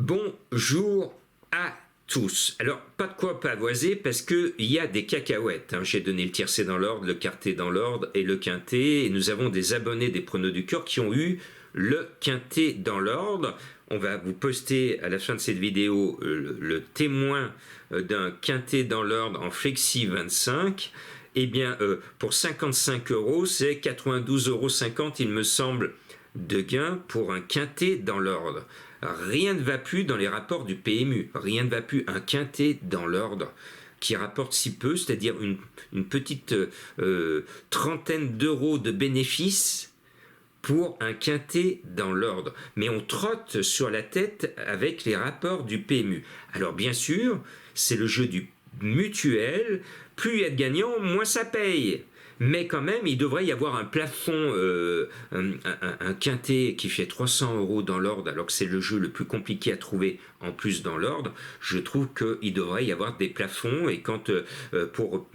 Bonjour à tous. Alors, pas de quoi pavoiser parce qu'il y a des cacahuètes. J'ai donné le tiercé dans l'ordre, le quarté dans l'ordre et le quinté. Et nous avons des abonnés des pronos du cœur qui ont eu le quinté dans l'ordre. On va vous poster à la fin de cette vidéo le témoin d'un quinté dans l'ordre en Flexi 25. Eh bien, pour 55 €, c'est 92,50 € il me semble de gain pour un quinté dans l'ordre. Rien ne va plus dans les rapports du PMU, rien ne va plus. Un quinté dans l'ordre qui rapporte si peu, c'est-à-dire une petite trentaine d'euros de bénéfices pour un quinté dans l'ordre. Mais on trotte sur la tête avec les rapports du PMU. Alors bien sûr, c'est le jeu du mutuel, plus il y a de gagnants, moins ça paye. Mais quand même, il devrait y avoir un plafond, un quinté qui fait 300 € dans l'ordre, alors que c'est le jeu le plus compliqué à trouver en plus dans l'ordre. Je trouve qu'il devrait y avoir des plafonds, et quand pour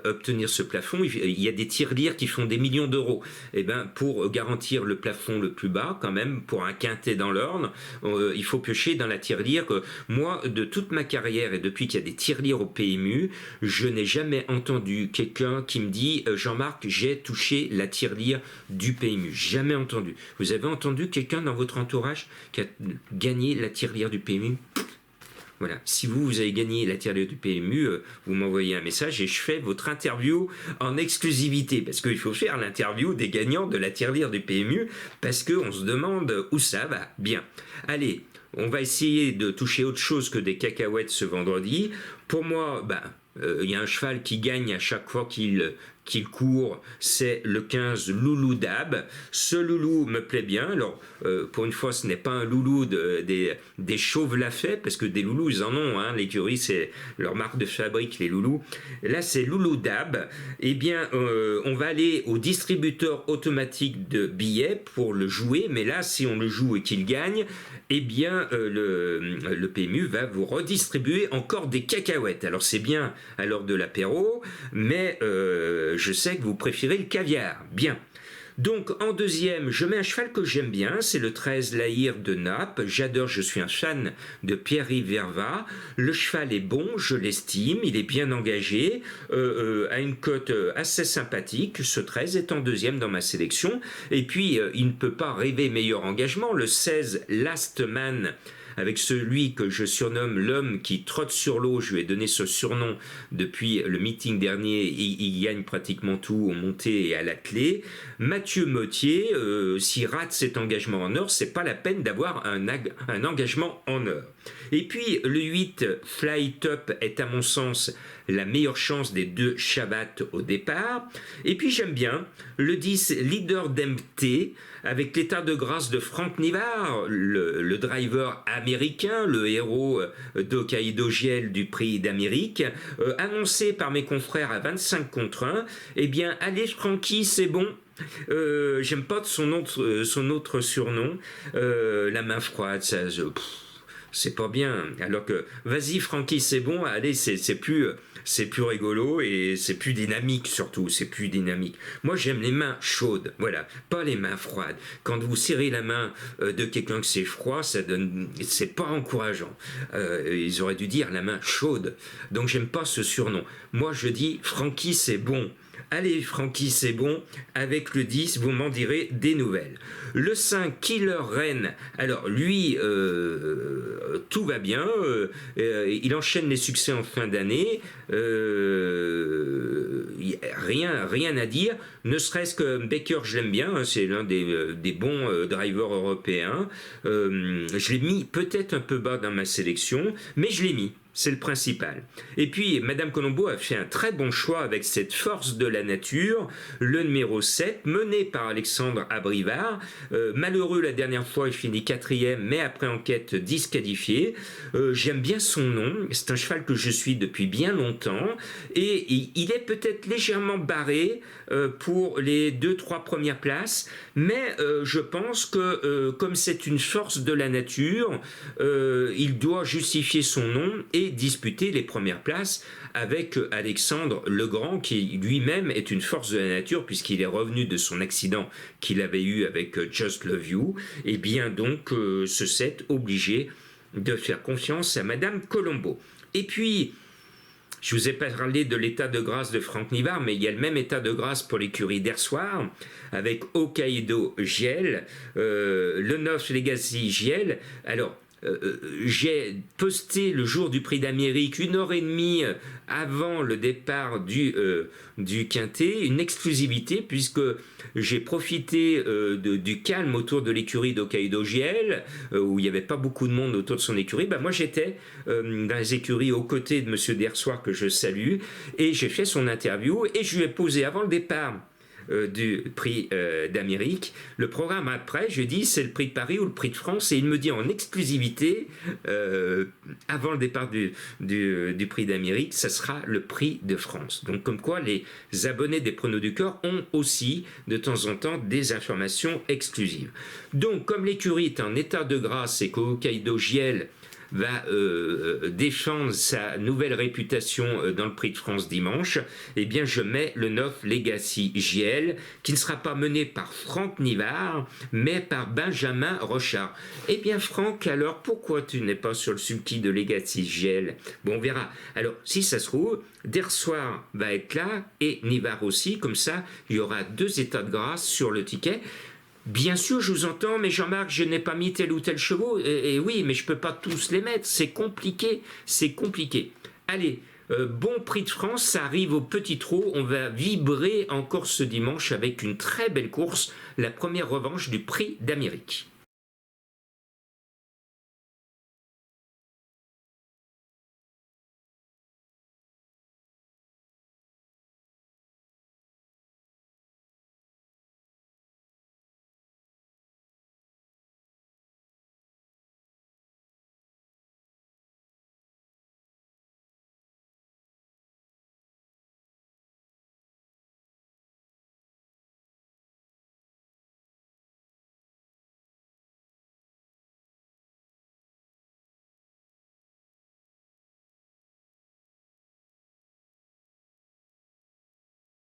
obtenir ce plafond, il y a des tirelires qui font des millions d'euros. Et ben, pour garantir le plafond le plus bas, quand même, pour un quinté dans l'ordre, il faut piocher dans la tirelire. Moi, de toute ma carrière et depuis qu'il y a des tirelires au PMU, je n'ai jamais entendu quelqu'un qui me dit Jean-Marc, j'ai touché la tirelire du PMU. Jamais entendu. Vous avez entendu quelqu'un dans votre entourage qui a gagné la tirelire du PMU? Voilà. Si vous avez gagné la tirelire du PMU, vous m'envoyez un message et je fais votre interview en exclusivité. Parce qu'il faut faire l'interview des gagnants de la tirelire du PMU, parce qu'on se demande où ça va. Bien. Allez, on va essayer de toucher autre chose que des cacahuètes ce vendredi. Pour moi, il y a un cheval qui gagne à chaque fois qu'il court, c'est le 15 Loulou Dab. Ce loulou me plaît bien. Alors, pour une fois, ce n'est pas un loulou des chauves Lafay, parce que des loulous, ils en ont. L'écurie, c'est leur marque de fabrique, les loulous. Là, c'est Loulou Dab. Eh bien, on va aller au distributeur automatique de billets pour le jouer. Mais là, si on le joue et qu'il gagne, eh bien, le PMU va vous redistribuer encore des cacahuètes. Alors, c'est bien à l'heure de l'apéro, mais je sais que vous préférez le caviar. Bien. Donc, en deuxième, je mets un cheval que j'aime bien, c'est le 13 Lahir de Naples. J'adore, je suis un fan de Pierre-Yves Verva. Le cheval est bon, je l'estime, il est bien engagé, a une cote assez sympathique. Ce 13 est en deuxième dans ma sélection. Et puis, il ne peut pas rêver meilleur engagement. Le 16 Last Man, avec celui que je surnomme l'homme qui trotte sur l'eau. Je lui ai donné ce surnom depuis le meeting dernier. Il gagne pratiquement tout au monté et à la clé. Mathieu Mottier, s'il rate cet engagement en or, c'est pas la peine d'avoir un engagement en or. Et puis le 8, Fly Top, est à mon sens la meilleure chance des deux Shabbat au départ. Et puis j'aime bien le 10, Leader d'MT, avec l'état de grâce de Franck Nivard, le driver américain, le héros d'Hokkaido Giel du prix d'Amérique, annoncé par mes confrères à 25 contre 1. Eh bien, allez Francky, c'est bon. J'aime pas son autre surnom, la main froide, ça... c'est pas bien. Alors que, vas-y Francky, c'est bon, allez, c'est plus rigolo et c'est plus dynamique surtout, c'est plus dynamique. Moi j'aime les mains chaudes, voilà, pas les mains froides. Quand vous serrez la main de quelqu'un que c'est froid, c'est pas encourageant. Ils auraient dû dire la main chaude. Donc j'aime pas ce surnom. Moi je dis Francky, c'est bon. Allez Francky, c'est bon, avec le 10, vous m'en direz des nouvelles. Le 5, Killer Rennes, alors lui, tout va bien, il enchaîne les succès en fin d'année, rien à dire, ne serait-ce que Baker, je l'aime bien, c'est l'un des bons drivers européens, je l'ai mis peut-être un peu bas dans ma sélection, mais je l'ai mis. C'est le principal. Et puis, Madame Colombo a fait un très bon choix avec cette force de la nature, le numéro 7, mené par Alexandre Abrivard. Malheureux la dernière fois, il finit 4e, mais après enquête disqualifié. J'aime bien son nom, c'est un cheval que je suis depuis bien longtemps, et il est peut-être légèrement barré pour les 2-3 premières places, mais je pense que comme c'est une force de la nature, il doit justifier son nom et disputer les premières places avec Alexandre Legrand, qui lui-même est une force de la nature puisqu'il est revenu de son accident qu'il avait eu avec Just Love You. Et bien donc ce set obligé de faire confiance à Madame Colombo. Et puis, je vous ai parlé de l'état de grâce de Franck Nivard, mais il y a le même état de grâce pour l'écurie d'Ersoir, avec Hokkaido Giel, le Nof Legacy Giel. Alors, j'ai posté le jour du prix d'Amérique, 1h30 avant le départ du Quintet, une exclusivité, puisque j'ai profité du calme autour de l'écurie d'Hokkaido Giel, où il n'y avait pas beaucoup de monde autour de son écurie. Moi, j'étais dans les écuries aux côtés de M. Dersoir, que je salue, et j'ai fait son interview, et je lui ai posé avant le départ du prix d'Amérique. Le programme après, je dis, c'est le prix de Paris ou le prix de France, et il me dit en exclusivité, avant le départ du prix d'Amérique, ça sera le prix de France. Donc comme quoi les abonnés des Pronos du Cœur ont aussi de temps en temps des informations exclusives. Donc comme l'écurie est en état de grâce et que Hokkaido Giel va défendre sa nouvelle réputation dans le Prix de France dimanche, eh bien je mets le Nof Legacy Giel, qui ne sera pas mené par Franck Nivard, mais par Benjamin Rochard. Eh bien Franck, alors pourquoi tu n'es pas sur le sulky de Legacy Giel? Bon, on verra. Alors, si ça se trouve, Dersoir va être là, et Nivard aussi, comme ça, il y aura 2 états de grâce sur le ticket. Bien sûr, je vous entends, mais Jean-Marc, je n'ai pas mis tel ou tel chevaux. Et oui, mais je ne peux pas tous les mettre. C'est compliqué, c'est compliqué. Allez, bon prix de France, ça arrive au petit trot. On va vibrer encore ce dimanche avec une très belle course, la première revanche du prix d'Amérique.